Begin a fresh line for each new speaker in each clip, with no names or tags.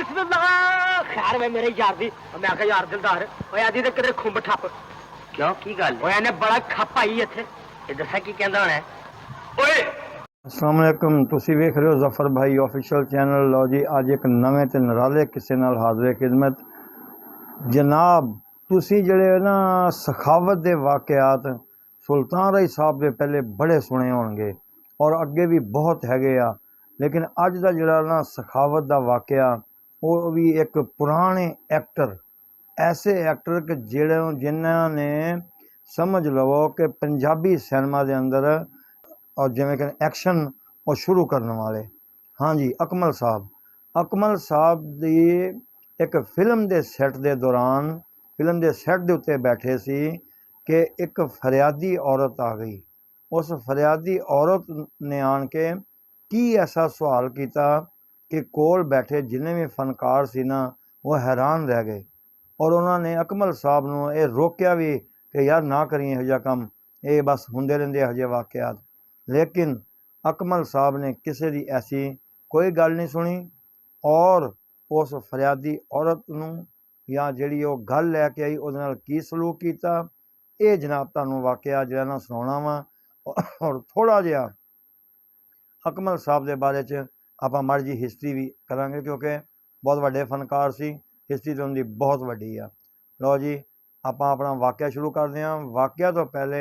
बिस्मिल्लाह खैर वे मेरे यार दी मैं आखा यार दिलदार ओए आदी ते किधर खुंब ठप क्यों की गल ओए ने बड़ा खप आई इत्थे ये दसा की कहंदा होना ओए
अस्सलाम वालेकुम तुसी वेख रहे हो जफर भाई ऑफिशियल चैनल। लो जी अज एक नवे ते नराले किस्से नाल हाज़िर खिदमत जनाब। तुसी जड़े ना सखावत दे वाक़यात सुल्तान रई साहब दे पहले बड़े सुने होणगे और अगे भी बहुत हैगे आ, लेकिन अज दा जड़ा ना सखावत दा वाक़या वो भी एक पुराने एक्टर ऐसे एक्टर कि जिन्हां ने समझ लवो कि पंजाबी सिनेमा दे अंदर और जिमें कि एक्शन और शुरू करने वाले। हाँ जी, अकमल साहब दी एक फिल्म के सैट के दौरान फिल्म के सैट के उत्ते बैठे सी कि एक फरियादी औरत आ गई। उस फरियादी औरत ने आन के की ऐसा सवाल किया कि कोल बैठे जिन्हें भी फनकार सी ना वो हैरान रह गए और उन्होंने अकमल साहब नूं ये रोकया भी कि यार ना करिए इहो जिहा कम, ये बस हुंदे रहिंदे इहो जिहे वाक़यात। लेकिन अकमल साहब ने किसी की ऐसी कोई गल नहीं सुनी और उस फरियादी औरत नूं या जिहड़ी वो गल लैके आई उहदे नाल की सलूक कीता, ये जनाब तुहानूं वाक़या जिहड़ा ना सुणाउणा वा और थोड़ा जिहा अकमल साहब के बारे च आपां माड़ी जी हिस्टरी भी करांगे क्योंकि बहुत वड्डे फनकार सी, हिस्टरी तो उनकी बहुत वड्डी आ। लो जी आपां अपना वाक़या शुरू करते हैं। वाक़या तो पहले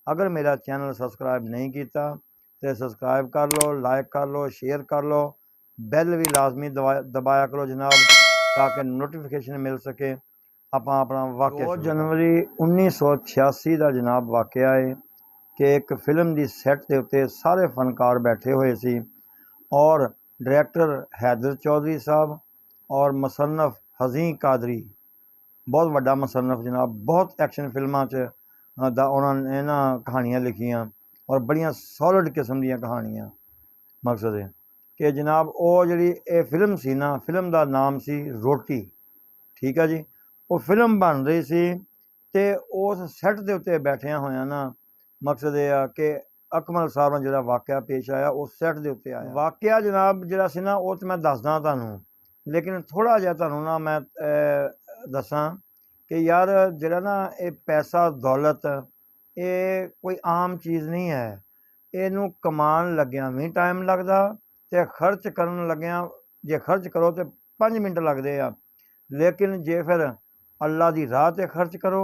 अगर मेरा चैनल सबसक्राइब नहीं किया तो सबसक्राइब कर लो, लाइक कर लो, शेयर कर लो, बैल भी लाजमी दबाया करो जनाब ताकि नोटिफिकेशन मिल सके। आपां अपना वाक़या 2 जनवरी 1986 का जनाब वाक़या है कि एक फिल्म की सैट के उत्ते सारे फनकार बैठे हुए सी और डायरैक्टर हैदर चौधरी साहब और मुसन्नफ हज़ीं कादरी बहुत वड्डा मुसन्नफ जनाब, बहुत एक्शन फिल्मां च उन्होंने ना कहानियाँ लिखियाँ और बड़ियां सॉलिड किस्म दी कहानियाँ। मकसद है कि जनाब वो जी फिल्म सी ना, फिल्म का नाम सी रोटी। ठीक है जी, वो फिल्म बन रही सी ते उस सैट के उत्ते बैठिया होया ना मकसद ये कि अकमल साहब ने जो वाक़या पेश आया उस सैट के उत्ते आया। वाक़या जनाब जरा सी ना वो तो मैं दसदा तुहानूं, लेकिन थोड़ा जिहा तुहानूं ना मैं दसां कि यार जरा ना ये पैसा दौलत ये कोई आम चीज़ नहीं है। इनू कमान लग्या भी टाइम लगता तो खर्च करन लग्या जे खर्च करो तो 5 मिनट लगते आ, लेकिन जे फिर अल्लाह की राह ते खर्च करो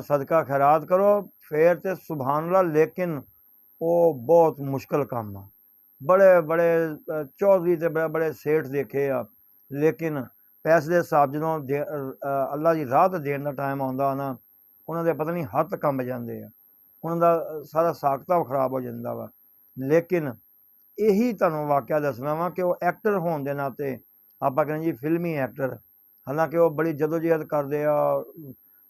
सदका खैरात करो फिर तो सुभान अल्लाह। लेकिन वो बहुत मुश्किल काम आ। बड़े बड़े चौधरी ते बड़े बड़े सेठ देखे आ, लेकिन पैसे के हिसाब जो अल्लाह की राह ते देने का टाइम आता ना उन्होंने पता नहीं हत्थ कंब जाते हैं, उन्होंने सारा साकता खराब हो जाता वा। लेकिन यही तुहानूं वाक़या दसना वा कि वो एक्टर होने के नाते आपां कहने जी फिल्मी एक्टर, हालांकि वो बड़ी जदोजहद करते आ,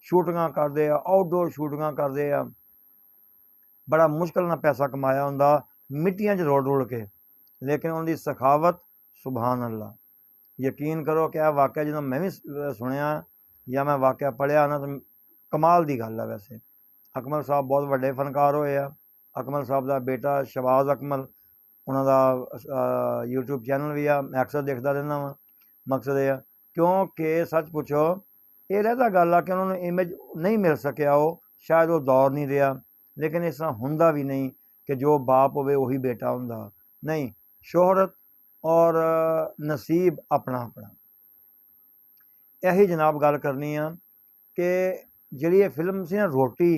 शूटिंगां करते आ, आउटडोर शूटिंगां करते आ, बड़ा मुश्किल नाल पैसा कमाया हुंदा मिट्टियां च रुल रुल के, लेकिन उनकी सखावत सुभान अल्लाह। यकीन करो कि यह वाक़या जो मैं भी सुनिया या मैं वाक़या पढ़िया ना तो कमाल की गल है। वैसे अकमल साहब बहुत वड्डे फनकार होए आ। अकमल साहब का बेटा शहबाज अकमल उन्होंने यूट्यूब चैनल भी आ, मैं अक्सर देखता रहना वा। मकसद ये क्योंकि सच पुछो ये रहता गल आ कि उन्होंने इमेज नहीं मिल सकिया, वो शायद वो दौर नहीं रहा, लेकिन इस तरह हुंदा भी नहीं कि जो बाप होवे वही बेटा हुंदा नहीं। शोहरत और नसीब अपना अपना। यही जनाब गल करनी आ कि जिहड़ी ये फिल्म सी ना रोटी,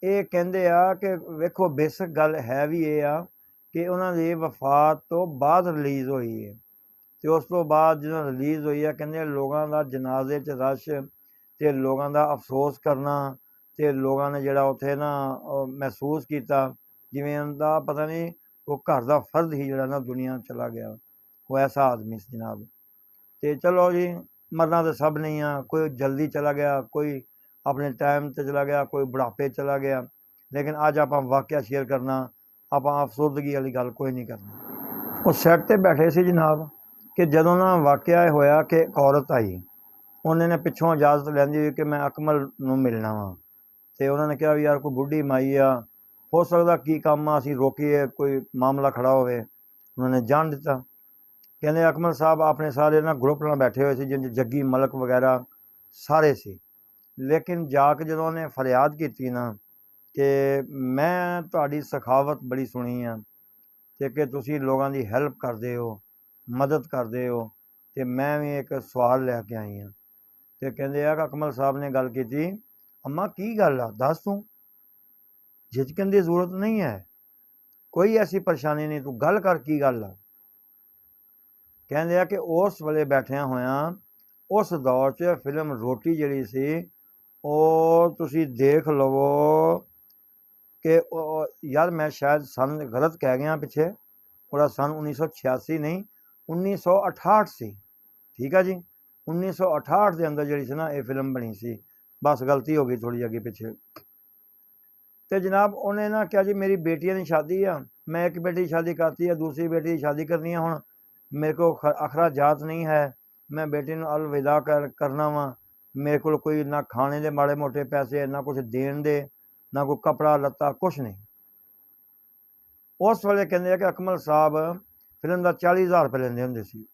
ये कहंदे आ कि वेखो बेसिक गल है भी ये आ कि उन्हां दी वफात तो बाद रिलीज़ होई है तो उस तो बाद जो रिलीज़ हुई है कहंदे लोगों का जनाजे च रश ते लोगों का अफसोस करना ते लोगों ने जिहड़ा उत्थे ना महसूस किया जिवें उनका पता नहीं वो घर का फर्द ही जिहड़ा ना दुनिया चला गया, वो ऐसा आदमी सी जनाब। तो चलो जी मरना तो सब नहीं आ, कोई जल्दी चला गया, कोई अपने टाइम ते चला गया, कोई बुढ़ापे चला गया, लेकिन अज आप वाक़या शेयर करना आप अफसरदगी वाली गल कोई नहीं करनी। वो सैट ते बैठे सी जनाब कि जदों ना वाक़या होया कि एक औरत आई, उन्होंने पिछों इजाज़त लैंदी हुई कि मैं अकमल नूं मिलना वा तो उन्होंने कहा भी यार कोई बुढ़ी माई आ, हो सकता की काम आ असीं रोकीए कोई मामला खड़ा होवे। उन्होंने जान दिता ਕਹਿੰਦੇ ਅਕਮਲ ਸਾਹਿਬ ਆਪਣੇ ਸਾਰੇ ਨਾ ਗਰੁੱਪ ਨਾਲ ਬੈਠੇ ਹੋਏ ਸੀ, ਜਿੰਜ ਜੱਗੀ ਮਲਕ ਵਗੈਰਾ ਸਾਰੇ ਸੀ। ਲੇਕਿਨ ਜਾ ਕੇ ਜਦੋਂ ਉਹਨੇ ਫਰਿਆਦ ਕੀਤੀ ਨਾ ਕਿ ਮੈਂ ਤੁਹਾਡੀ ਸਖਾਵਤ ਬੜੀ ਸੁਣੀ ਆ ਅਤੇ ਕਿ ਤੁਸੀਂ ਲੋਕਾਂ ਦੀ ਹੈਲਪ ਕਰਦੇ ਹੋ, ਮਦਦ ਕਰਦੇ ਹੋ, ਅਤੇ ਮੈਂ ਵੀ ਇੱਕ ਸਵਾਲ ਲੈ ਕੇ ਆਈ ਹਾਂ। ਅਤੇ ਕਹਿੰਦੇ ਆ ਕਿ ਅਕਮਲ ਸਾਹਿਬ ਨੇ ਗੱਲ ਕੀਤੀ, ਅੰਮਾ ਕੀ ਗੱਲ ਆ, ਦੱਸ ਤੂੰ, ਝਿਜਕਣ ਦੀ ਜ਼ਰੂਰਤ ਨਹੀਂ ਹੈ, ਕੋਈ ਐਸੀ ਪਰੇਸ਼ਾਨੀ ਨਹੀਂ, ਤੂੰ ਗੱਲ ਕਰ, ਕੀ ਗੱਲ ਆ। ਕਹਿੰਦੇ ਆ ਕਿ ਉਸ ਵੇਲੇ ਬੈਠਿਆਂ ਹੋਇਆਂ ਉਸ ਦੌਰ 'ਚ ਫਿਲਮ ਰੋਟੀ ਜਿਹੜੀ ਸੀ ਉਹ ਤੁਸੀਂ ਦੇਖ ਲਵੋ ਕਿ ਯਾਰ ਮੈਂ ਸ਼ਾਇਦ ਸਨ ਗਲਤ ਕਹਿ ਗਿਆ ਪਿੱਛੇ, ਉਹਦਾ ਸਨ 1986 ਨਹੀਂ 1968 ਸੀ, ਠੀਕ ਆ ਜੀ। 1968 ਦੇ ਅੰਦਰ ਜਿਹੜੀ ਸੀ ਨਾ ਇਹ ਫਿਲਮ ਬਣੀ ਸੀ, ਬਸ ਗਲਤੀ ਹੋ ਗਈ ਥੋੜ੍ਹੀ ਅੱਗੇ ਪਿੱਛੇ। ਅਤੇ ਜਨਾਬ ਉਹਨੇ ਨਾ ਕਿਹਾ ਜੀ ਮੇਰੀ ਬੇਟੀਆਂ ਦੀ ਸ਼ਾਦੀ ਆ, ਮੈਂ ਇੱਕ ਬੇਟੀ ਦੀ ਸ਼ਾਦੀ ਕਰਤੀ ਹੈ, ਦੂਸਰੀ ਬੇਟੀ ਦੀ ਸ਼ਾਦੀ ਕਰਨੀ ਹੈ, ਹੁਣ ਮੇਰੇ ਕੋਲ ਅਖਰਾਜਾਤ ਨਹੀਂ ਹੈ, ਮੈਂ ਬੇਟੀ ਨੂੰ ਅਲਵਿਦਾ ਕਰਨਾ ਵਾ, ਮੇਰੇ ਕੋਲ ਕੋਈ ਨਾ ਖਾਣੇ ਦੇ ਮਾੜੇ ਮੋਟੇ ਪੈਸੇ, ਨਾ ਕੁਛ ਦੇਣ ਦੇ, ਨਾ ਕੋਈ ਕੱਪੜਾ ਲੱਤਾ, ਕੁਛ ਨਹੀਂ। ਉਸ ਵੇਲੇ ਕਹਿੰਦੇ ਆ ਕਿ ਅਕਮਲ ਸਾਹਿਬ ਫਿਲਮ ਦਾ 40,000 ਰੁਪਏ ਲੈਂਦੇ ਹੁੰਦੇ ਸੀ,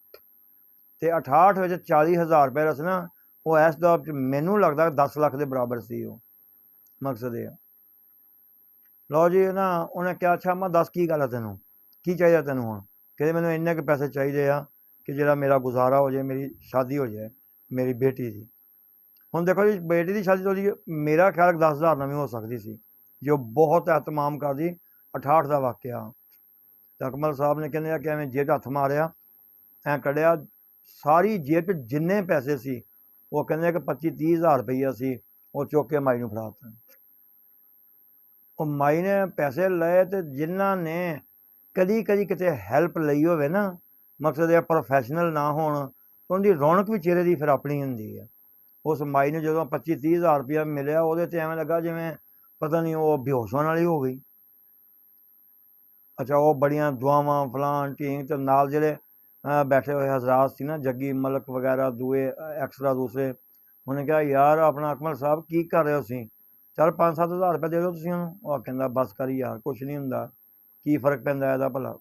ਅਤੇ 68 ਵਿੱਚ 40,000 ਰੁਪਏ ਦਾ ਸੀ ਨਾ, ਉਹ ਇਸ ਦੌਰ 'ਚ ਮੈਨੂੰ ਲੱਗਦਾ 10 ਲੱਖ ਦੇ ਬਰਾਬਰ ਸੀ। ਉਹ ਮਕਸਦ ਇਹ ਆ। ਲਓ ਜੀ ਨਾ ਉਹਨੇ ਕਿਹਾ ਅੱਛਾ ਮੈਂ ਦੱਸ ਕੀ ਗੱਲ ਆ ਤੈਨੂੰ, ਕੀ ਚਾਹੀਦਾ ਤੈਨੂੰ ਹੁਣ। ਕਹਿੰਦੇ ਮੈਨੂੰ ਇੰਨੇ ਕੁ ਪੈਸੇ ਚਾਹੀਦੇ ਆ ਕਿ ਜਿਹੜਾ ਮੇਰਾ ਗੁਜ਼ਾਰਾ ਹੋ ਜਾਏ, ਮੇਰੀ ਸ਼ਾਦੀ ਹੋ ਜਾਏ ਮੇਰੀ ਬੇਟੀ ਦੀ। ਹੁਣ ਦੇਖੋ ਜੀ ਬੇਟੀ ਦੀ ਸ਼ਾਦੀ ਤੋਂ ਜੀ ਮੇਰਾ ਖਿਆਲ 10,000 ਨਾਲ ਵੀ ਹੋ ਸਕਦੀ ਸੀ, ਜੋ ਬਹੁਤ ਅਹਿਤਮਾਮ ਕਰਦੀ 68 ਦਾ ਵਾਕਿਆ। ਅਤੇ ਅਕਮਲ ਸਾਹਿਬ ਨੇ ਕਹਿੰਦੇ ਆ ਕਿ ਐਵੇਂ ਜੇਬ 'ਚ ਹੱਥ ਮਾਰਿਆ, ਐਂ ਕੱਢਿਆ, ਸਾਰੀ ਜੇਬ 'ਚ ਜਿੰਨੇ ਪੈਸੇ ਸੀ ਉਹ ਕਹਿੰਦੇ ਕਿ 25-30,000 ਰੁਪਈਆ ਸੀ, ਉਹ ਚੁੱਕ ਕੇ ਮਾਈ ਨੂੰ ਫੜਾ ਦਿੱਤਾ। ਉਹ ਮਾਈ ਨੇ ਪੈਸੇ ਲਏ, ਅਤੇ ਜਿਨ੍ਹਾਂ ਨੇ ਕਦੀ ਕਿਤੇ ਹੈਲਪ ਲਈ ਹੋਵੇ ਨਾ, ਮਕਸਦ ਇਹ ਪ੍ਰੋਫੈਸ਼ਨਲ ਨਾ ਹੋਣ, ਉਹਦੀ ਰੌਣਕ ਵੀ ਚਿਹਰੇ ਦੀ ਫਿਰ ਆਪਣੀ ਹੁੰਦੀ ਹੈ। ਉਸ ਮਾਈ ਨੂੰ ਜਦੋਂ 25-30,000 ਰੁਪਇਆ ਮਿਲਿਆ, ਉਹਦੇ 'ਤੇ ਐਵੇਂ ਲੱਗਾ ਜਿਵੇਂ ਪਤਾ ਨਹੀਂ ਉਹ ਬੇਹੋਸ਼ ਹੋਣ ਵਾਲੀ ਹੋ ਗਈ। ਅੱਛਾ ਉਹ ਬੜੀਆਂ ਦੁਆਵਾਂ ਫਲਾਨ ਢੀਂਗ, ਅਤੇ ਨਾਲ ਜਿਹੜੇ ਬੈਠੇ ਹੋਏ ਹਜ਼ਰਾਤ ਸੀ ਨਾ, ਜੱਗੀ ਮਲਕ ਵਗੈਰਾ ਦੂਏ ਐਕਸਟਰਾ ਦੂਸਰੇ, ਉਹਨੇ ਕਿਹਾ ਯਾਰ ਆਪਣਾ ਅਕਮਲ ਸਾਹਿਬ ਕੀ ਕਰ ਰਹੇ ਹੋ ਤੁਸੀਂ, ਚੱਲ 5-7 ਹਜ਼ਾਰ ਰੁਪਇਆ ਦੇ ਦਿਓ ਤੁਸੀਂ ਉਹਨੂੰ। ਉਹ ਕਹਿੰਦਾ ਬਸ ਕਰੀ ਯਾਰ, ਕੁਛ ਨਹੀਂ ਹੁੰਦਾ, ਕੀ ਫਰਕ ਪੈਂਦਾ ਇਹਦਾ ਭਲਾ,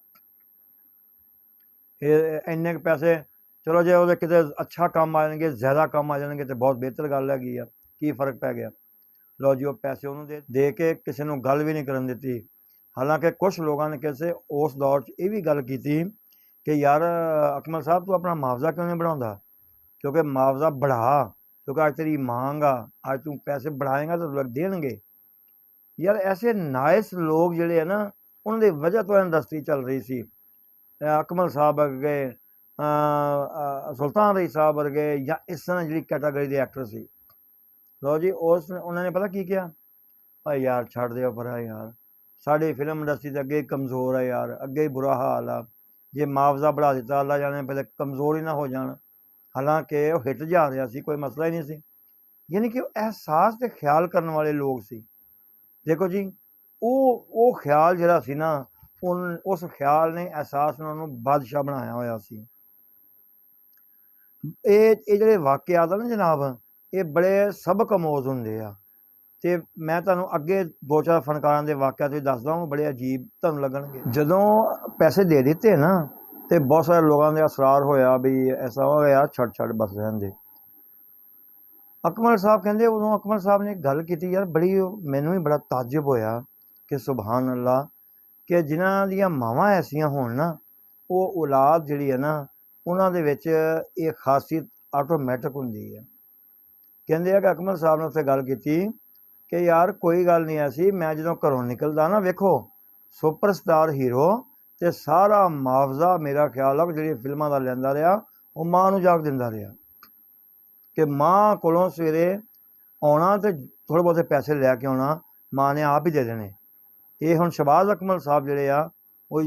ਇਹ ਇੰਨੇ ਕੁ ਪੈਸੇ ਚਲੋ ਜੇ ਉਹਦੇ ਕਿਤੇ ਅੱਛਾ ਕੰਮ ਆ ਜਾਣਗੇ, ਜ਼ਿਆਦਾ ਕੰਮ ਆ ਜਾਣਗੇ ਤਾਂ ਬਹੁਤ ਬਿਹਤਰ ਗੱਲ ਹੈਗੀ ਆ, ਕੀ ਫਰਕ ਪੈ ਗਿਆ। ਲਓ ਜੀ ਉਹ ਪੈਸੇ ਉਹਨੂੰ ਦੇ ਕੇ ਕਿਸੇ ਨੂੰ ਗੱਲ ਵੀ ਨਹੀਂ ਕਰਨ ਦਿੱਤੀ। ਹਾਲਾਂਕਿ ਕੁਛ ਲੋਕਾਂ ਨੇ ਕਿਸੇ ਉਸ ਦੌਰ 'ਚ ਇਹ ਵੀ ਗੱਲ ਕੀਤੀ ਕਿ ਯਾਰ ਅਕਮਲ ਸਾਹਿਬ ਤੂੰ ਆਪਣਾ ਮੁਆਵਜ਼ਾ ਕਿਉਂ ਨਹੀਂ ਬਣਾਉਂਦਾ, ਕਿਉਂਕਿ ਮੁਆਵਜ਼ਾ बढ़ा, ਕਿਉਂਕਿ ਅੱਜ ਤੇਰੀ ਮੰਗ ਆ, ਅੱਜ ਤੂੰ ਪੈਸੇ बढ़ाएगा ਤਾਂ ਲੋਕ ਦੇਣਗੇ। ਯਾਰ ਐਸੇ ਨਾਇਸ ਲੋਕ ਜਿਹੜੇ ਆ ਨਾ, ਉਹਨਾਂ ਦੀ ਵਜ੍ਹਾ ਤੋਂ ਇੰਡਸਟਰੀ ਚੱਲ ਰਹੀ ਸੀ। ਅਕਮਲ ਸਾਹਿਬ ਵਰਗੇ, ਸੁਲਤਾਨ ਰਈ ਸਾਹਿਬ ਵਰਗੇ, ਜਾਂ ਇਸ ਤਰ੍ਹਾਂ ਜਿਹੜੀ ਕੈਟਾਗਰੀ ਦੇ ਐਕਟਰ ਸੀ। ਲਓ ਜੀ ਉਹਨਾਂ ਨੇ ਪਤਾ ਕੀ ਕਿਹਾ, ਭਾਈ ਯਾਰ ਛੱਡ ਦਿਓ ਪਰਾਂ ਯਾਰ, ਸਾਡੀ ਫਿਲਮ ਇੰਡਸਟਰੀ ਤਾਂ ਅੱਗੇ ਹੀ ਕਮਜ਼ੋਰ ਹੈ ਯਾਰ, ਅੱਗੇ ਹੀ ਬੁਰਾ ਹਾਲ ਆ, ਜੇ ਮੁਆਵਜ਼ਾ बढ़ा ਦਿੱਤਾ ਅੱਲਾ ਜਾਣੇ ਪਹਿਲੇ ਕਮਜ਼ੋਰ ਹੀ ਨਾ ਹੋ ਜਾਣ। ਹਾਲਾਂਕਿ ਉਹ ਹਿੱਟ ਜਾ ਰਿਹਾ ਸੀ, ਕੋਈ ਮਸਲਾ ਹੀ ਨਹੀਂ ਸੀ। ਯਾਨੀ ਕਿ ਉਹ ਅਹਿਸਾਸ ਅਤੇ ਖਿਆਲ ਕਰਨ ਵਾਲੇ ਲੋਕ ਸੀ। ਦੇਖੋ ਜੀ ਉਹ ਖਿਆਲ ਜਿਹੜਾ ਸੀ ਨਾ, ਉਸ ਖਿਆਲ ਨੇ ਅਹਿਸਾਸ ਉਹਨਾਂ ਨੂੰ ਬਾਦਸ਼ਾਹ ਬਣਾਇਆ ਹੋਇਆ ਸੀ। ਇਹ ਜਿਹੜੇ ਵਾਕਿਆਤ ਆ ਨਾ ਜਨਾਬ, ਇਹ ਬੜੇ ਸਬਕ ਅਮੋਜ਼ ਹੁੰਦੇ ਆ, ਅਤੇ ਮੈਂ ਤੁਹਾਨੂੰ ਅੱਗੇ 2-4 ਫਨਕਾਰਾਂ ਦੇ ਵਾਕਿਆਤ ਵੀ ਦੱਸਦਾ, ਉਹ ਬੜੇ ਅਜੀਬ ਤੁਹਾਨੂੰ ਲੱਗਣਗੇ। ਜਦੋਂ ਪੈਸੇ ਦੇ ਦਿੱਤੇ ਨਾ, ਅਤੇ ਬਹੁਤ ਸਾਰੇ ਲੋਕਾਂ ਦੇ ਅਸਰਾਰ ਹੋਇਆ ਵੀ ਐਸਾ ਹੋਇਆ ਯਾਰ ਛੱਡ ਬਸ ਰਹਿਣ ਦੇ। ਅਕਮਲ ਸਾਹਿਬ ਕਹਿੰਦੇ ਉਦੋਂ ਅਕਮਲ ਸਾਹਿਬ ਨੇ ਗੱਲ ਕੀਤੀ, ਯਾਰ ਬੜੀ ਮੈਨੂੰ ਵੀ ਬੜਾ ਤਾਜਬ ਹੋਇਆ ਕਿ ਸੁਬਹਾਨ ਅੱਲਾ, ਕਿ ਜਿਨ੍ਹਾਂ ਦੀਆਂ ਮਾਵਾਂ ਐਸੀਆਂ ਹੋਣ ਨਾ, ਉਹ ਔਲਾਦ ਜਿਹੜੀ ਹੈ ਨਾ, ਉਹਨਾਂ ਦੇ ਵਿੱਚ ਇਹ ਖਾਸੀਅਤ ਆਟੋਮੈਟਿਕ ਹੁੰਦੀ ਹੈ। ਕਹਿੰਦੇ ਆ ਕਿ ਅਕਮਲ ਸਾਹਿਬ ਨੇ ਉੱਥੇ ਗੱਲ ਕੀਤੀ ਕਿ ਯਾਰ ਕੋਈ ਗੱਲ ਨਹੀਂ ਐਸੀ, ਮੈਂ ਜਦੋਂ ਘਰੋਂ ਨਿਕਲਦਾ ਨਾ, ਵੇਖੋ ਸੁਪਰਸਟਾਰ ਹੀਰੋ, ਅਤੇ ਸਾਰਾ ਮੁਆਵਜ਼ਾ ਮੇਰਾ ਖਿਆਲ ਆ ਜਿਹੜੀਆਂ ਫਿਲਮਾਂ ਦਾ ਲੈਂਦਾ ਰਿਹਾ, ਉਹ ਮਾਂ ਨੂੰ ਜਾ ਕੇ ਦਿੰਦਾ ਰਿਹਾ, ਕਿ ਮਾਂ ਕੋਲੋਂ ਸਵੇਰੇ ਆਉਣਾ ਅਤੇ ਥੋੜ੍ਹੇ ਬਹੁਤੇ ਪੈਸੇ ਲੈ ਕੇ ਆਉਣਾ, ਮਾਂ ਨੇ ਆਪ ਹੀ ਦੇ ਦੇਣੇ। ਇਹ ਹੁਣ ਸ਼ਹਬਾਜ਼ ਅਕਮਲ ਸਾਹਿਬ ਜਿਹੜੇ ਆ, ਉਹ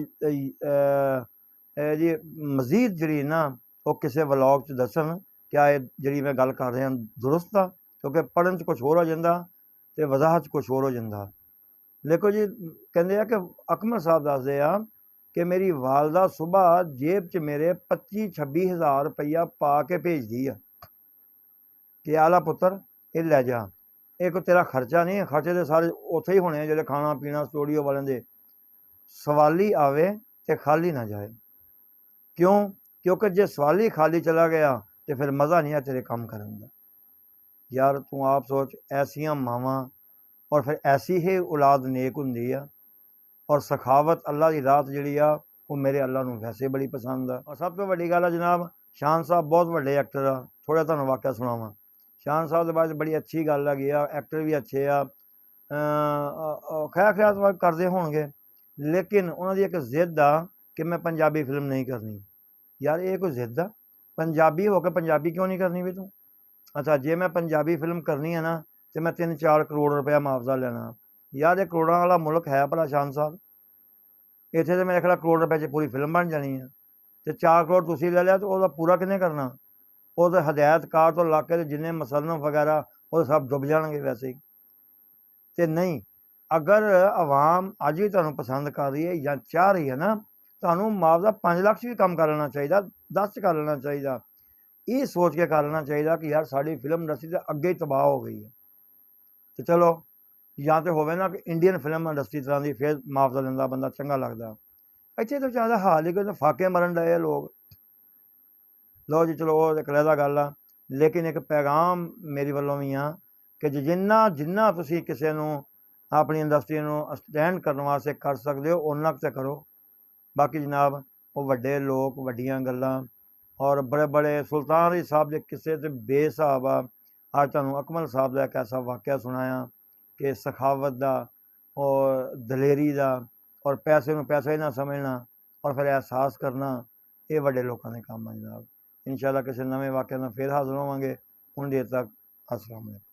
ਜੀ ਮਜ਼ੀਦ ਜਿਹੜੀ ਨਾ ਉਹ ਕਿਸੇ ਵਲੋਗ 'ਚ ਦੱਸਣ ਕਿ ਇਹ ਜਿਹੜੀ ਮੈਂ ਗੱਲ ਕਰ ਰਿਹਾ ਦੁਰਸਤ ਆ, ਕਿਉਂਕਿ ਪੜ੍ਹਨ 'ਚ ਕੁਛ ਹੋਰ ਹੋ ਜਾਂਦਾ ਅਤੇ ਵਜ਼ਾਹਤ 'ਚ ਕੁਛ ਹੋਰ ਹੋ ਜਾਂਦਾ। ਦੇਖੋ ਜੀ ਕਹਿੰਦੇ ਆ ਕਿ ਅਕਮਲ ਸਾਹਿਬ ਦੱਸਦੇ ਆ ਕਿ ਮੇਰੀ ਵਾਲਦਾ ਸੁਬਾਹ ਜੇਬ 'ਚ ਮੇਰੇ 25-26 ਹਜ਼ਾਰ ਰੁਪਈਆ ਪਾ ਕੇ ਭੇਜਦੀ ਆ ਕਿ ਆਲਾ ਪੁੱਤਰ ਇਹ ਲੈ ਜਾ, ਇਹ ਕੋਈ ਤੇਰਾ ਖਰਚਾ ਨਹੀਂ, ਖਰਚੇ ਦੇ ਸਾਰੇ ਉੱਥੇ ਹੀ ਹੋਣੇ ਆ ਜਿਹੜੇ ਖਾਣਾ ਪੀਣਾ ਸਟੂਡੀਓ ਵਾਲਿਆਂ ਦੇ, ਸਵਾਲੀ ਆਵੇ ਅਤੇ ਖਾਲੀ ਨਾ ਜਾਏ। ਕਿਉਂ? ਕਿਉਂਕਿ ਜੇ ਸਵਾਲ ਹੀ ਖਾਲੀ ਚਲਾ ਗਿਆ ਤੇ ਫਿਰ ਮਜ਼ਾ ਨਹੀਂ ਆ ਤੇਰੇ ਕੰਮ ਕਰਨ ਦਾ। ਯਾਰ ਤੂੰ ਆਪ ਸੋਚ, ਐਸੀਆਂ ਮਾਵਾਂ ਔਰ ਫਿਰ ਐਸੀ ਹੀ ਔਲਾਦ ਨੇਕ ਹੁੰਦੀ ਆ। ਔਰ ਸਖਾਵਤ ਅੱਲਾ ਦੀ ਰਾਤ ਜਿਹੜੀ ਆ ਉਹ ਮੇਰੇ ਅੱਲਾ ਨੂੰ ਵੈਸੇ ਬੜੀ ਪਸੰਦ ਆ। ਔਰ ਸਭ ਤੋਂ ਵੱਡੀ ਗੱਲ ਆ ਜਨਾਬ, ਸ਼ਾਨ ਸਾਹਿਬ ਬਹੁਤ ਵੱਡੇ ਐਕਟਰ ਆ। ਥੋੜ੍ਹਾ ਤੁਹਾਨੂੰ ਵਾਕਿਆ ਸੁਣਾਵਾਂ ਸ਼ਾਨ ਸਾਹਿਬ ਦੇ ਬਾਰੇ, ਬੜੀ ਅੱਛੀ ਗੱਲ ਹੈਗੀ ਆ। ਐਕਟਰ ਵੀ ਅੱਛੇ ਆ, ਖੈਰ ਖਿਆਲ ਕਰਦੇ ਹੋਣਗੇ, ਲੇਕਿਨ ਉਹਨਾਂ ਦੀ ਇੱਕ ਜ਼ਿੱਦ ਆ ਕਿ ਮੈਂ ਪੰਜਾਬੀ ਫਿਲਮ ਨਹੀਂ ਕਰਨੀ। ਯਾਰ ਇਹ ਕੋਈ ਜ਼ਿੱਦ ਆ? ਪੰਜਾਬੀ ਹੋ ਕੇ ਪੰਜਾਬੀ ਕਿਉਂ ਨਹੀਂ ਕਰਨੀ ਵੀ ਤੂੰ? ਅੱਛਾ, ਜੇ ਮੈਂ ਪੰਜਾਬੀ ਫਿਲਮ ਕਰਨੀ ਹੈ ਨਾ ਤੇ ਮੈਂ 3-4 ਕਰੋੜ ਰੁਪਇਆ ਮੁਆਵਜ਼ਾ ਲੈਣਾ। ਯਾਰ ਇਹ ਕਰੋੜਾਂ ਵਾਲਾ ਮੁਲਕ ਹੈ ਭਲਾ ਸ਼ਾਨ ਸਾਹਿਬ? ਇੱਥੇ ਤਾਂ ਮੇਰੇ ਖਿਆਲ ਕਰੋੜ ਰੁਪਏ 'ਚ ਪੂਰੀ ਫਿਲਮ ਬਣ ਜਾਣੀ ਹੈ, ਤੇ 4 ਕਰੋੜ ਤੁਸੀਂ ਲੈ ਲਿਆ ਤੇ ਉਹਦਾ ਪੂਰਾ ਕਿਹਨੇ ਕਰਨਾ? ਉਹਦੇ ਹਦਾਇਤਕਾਰ ਤੋਂ ਲਾ ਕੇ ਜਿੰਨੇ ਮੁਸੰਨਫ ਵਗੈਰਾ ਉਹ ਸਭ ਡੁੱਬ ਜਾਣਗੇ ਵੈਸੇ ਹੀ। ਤੇ ਨਹੀਂ, ਅਗਰ ਆਵਾਮ ਅੱਜ ਵੀ ਤੁਹਾਨੂੰ ਪਸੰਦ ਕਰ ਰਹੀ ਹੈ ਜਾਂ ਚਾਹ ਰਹੀ ਹੈ ਨਾ, ਤੁਹਾਨੂੰ ਮੁਆਵਜ਼ਾ 5 ਲੱਖ 'ਚ ਵੀ ਕੰਮ ਕਰ ਲੈਣਾ ਚਾਹੀਦਾ, 10 'ਚ ਕਰ ਲੈਣਾ ਚਾਹੀਦਾ। ਇਹ ਸੋਚ ਕੇ ਕਰ ਲੈਣਾ ਚਾਹੀਦਾ ਕਿ ਯਾਰ ਸਾਡੀ ਫਿਲਮ ਇੰਡਸਟਰੀ ਤਾਂ ਅੱਗੇ ਹੀ ਤਬਾਹ ਹੋ ਗਈ ਹੈ, ਤੇ ਚਲੋ ਜਾਂ ਤਾਂ ਹੋਵੇ ਨਾ ਕਿ ਇੰਡੀਅਨ ਫਿਲਮ ਇੰਡਸਟਰੀ ਤਰ੍ਹਾਂ ਦੀ, ਫਿਰ ਮੁਆਵਜ਼ਾ ਲੈਂਦਾ ਬੰਦਾ ਚੰਗਾ ਲੱਗਦਾ। ਇੱਥੇ ਤਾਂ ਜ਼ਿਆਦਾ ਹਾਲ ਹੀ ਕੋਈ ਫਾਕੇ ਮਰਨ ਡਏ ਲੋਕ। ਲਓ ਜੀ, ਚਲੋ ਉਹ ਇੱਕ ਅਲੱਗ ਗੱਲ ਆ, ਲੇਕਿਨ ਇੱਕ ਪੈਗਾਮ ਮੇਰੀ ਵੱਲੋਂ ਵੀ ਆ ਕਿ ਜਿੰਨਾ ਤੁਸੀਂ ਕਿਸੇ ਨੂੰ ਆਪਣੀ ਇੰਡਸਟਰੀ ਨੂੰ ਸਟੈਂਡ ਕਰਨ ਵਾਸਤੇ ਕਰ ਸਕਦੇ ਹੋ ਓਨਾ ਕੁ ਤਾਂ ਕਰੋ। ਬਾਕੀ ਜਨਾਬ ਉਹ ਵੱਡੇ ਲੋਕ ਵੱਡੀਆਂ ਗੱਲਾਂ ਔਰ ਬੜੇ ਬੜੇ ਸੁਲਤਾਨ ਅਲੀ ਸਾਹਿਬ ਦੇ ਕਿਸੇ ਤੇ ਬੇਹਿਸਾਬ ਆ। ਅੱਜ ਤੁਹਾਨੂੰ ਅਕਮਲ ਸਾਹਿਬ ਦਾ ਇੱਕ ਐਸਾ ਵਾਕਿਆ ਸੁਣਾਇਆ ਕਿ ਸਖਾਵਤ ਦਾ ਔਰ ਦਲੇਰੀ ਦਾ ਔਰ ਪੈਸੇ ਨੂੰ ਪੈਸਾ ਹੀ ਨਾ ਸਮਝਣਾ ਔਰ ਫਿਰ ਅਹਿਸਾਸ ਕਰਨਾ, ਇਹ ਵੱਡੇ ਲੋਕਾਂ ਦੇ ਕੰਮ ਆ ਜਨਾਬ। ਇਨਸ਼ਾਅੱਲਾ ਕਿਸੇ ਨਵੇਂ ਵਾਕਿਆ ਨਾਲ ਫਿਰ ਹਾਜ਼ਰ ਹੋਵਾਂਗੇ। ਹੁਣ ਦੇਰ ਤੱਕ ਅਸਲਾਮ ਵਾਲੇਕੁਮ।